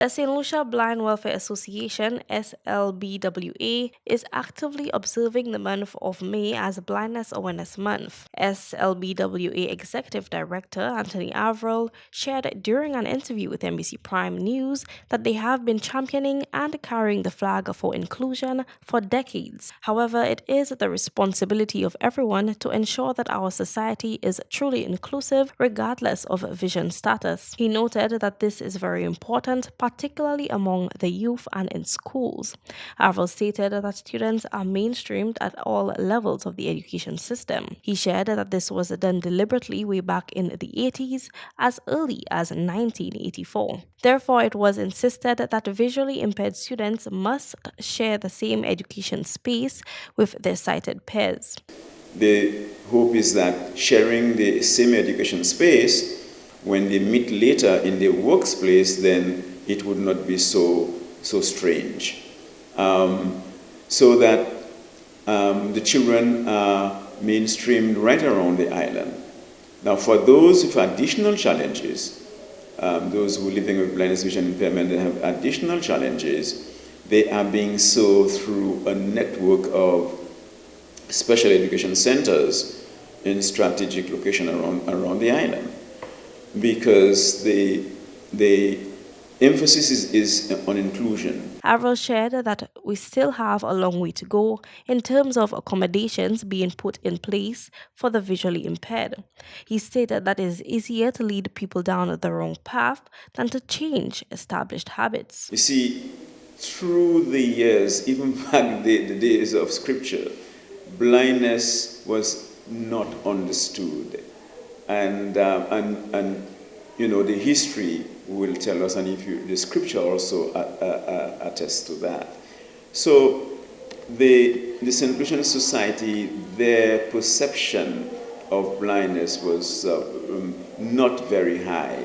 The Saint Lucia Blind Welfare Association, SLBWA, is actively observing the month of May as Blindness Awareness Month. SLBWA Executive Director Anthony Averill shared during an interview with NBC Prime News that they have been championing and carrying the flag for inclusion for decades. However, it is the responsibility of everyone to ensure that our society is truly inclusive regardless of vision status. He noted that this is very important, particularly among the youth and in schools. Averill stated that students are mainstreamed at all levels of the education system. He shared that this was done deliberately way back in the 80s, as early as 1984. Therefore, it was insisted that visually impaired students must share the same education space with their sighted peers. The hope is that sharing the same education space, when they meet later in the workplace, then it would not be so strange. So that the children are mainstreamed right around the island. Now, for those with additional challenges, those who are living with blindness, vision impairment, and have additional challenges, they are being so through a network of special education centers in strategic location around the island, because the emphasis is on inclusion. Averill shared that we still have a long way to go in terms of accommodations being put in place for the visually impaired. He stated that it is easier to lead people down the wrong path than to change established habits. You see, through the years, even back the days of scripture, blindness was not understood, and you know, the history will tell us, and the scripture also attests to that. So the Saint Lucian Society, their perception of blindness was not very high.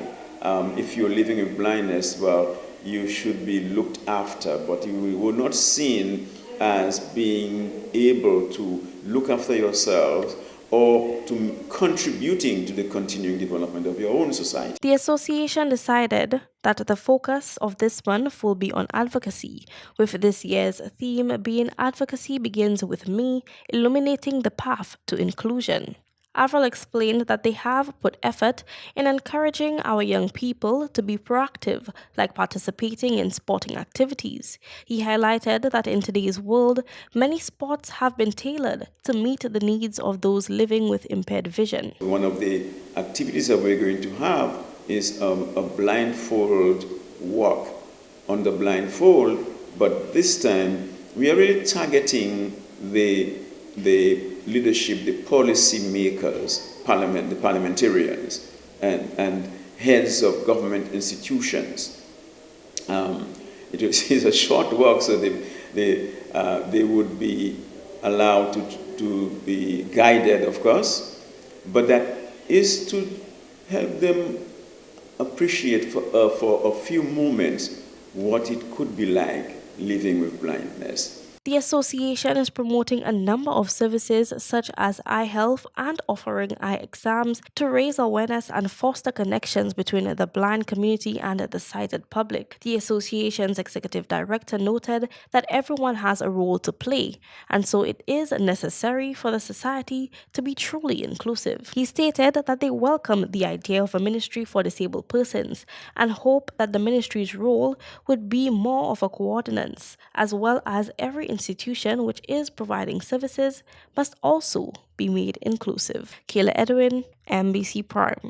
If you're living with blindness, well, you should be looked after, but you were not seen as being able to look after yourselves or to contributing to the continuing development of your own society. The association decided that the focus of this month will be on advocacy, with this year's theme being Advocacy Begins With Me, illuminating the path to inclusion. Averill explained that they have put effort in encouraging our young people to be proactive, like participating in sporting activities. He highlighted that in today's world, many sports have been tailored to meet the needs of those living with impaired vision. One of the activities that we're going to have is a blindfold walk on the blindfold, but this time we are really targeting the leadership, the policy makers, the parliamentarians, and heads of government institutions. It is a short walk, so they would be allowed to be guided, of course, but that is to help them appreciate for a few moments what it could be like living with blindness. The association is promoting a number of services such as eye health and offering eye exams to raise awareness and foster connections between the blind community and the sighted public. The association's executive director noted that everyone has a role to play, and so it is necessary for the society to be truly inclusive. He stated that they welcome the idea of a ministry for disabled persons and hope that the ministry's role would be more of a coordinates, as well as every institution which is providing services must also be made inclusive. Kayla Edwin, NBC Prime.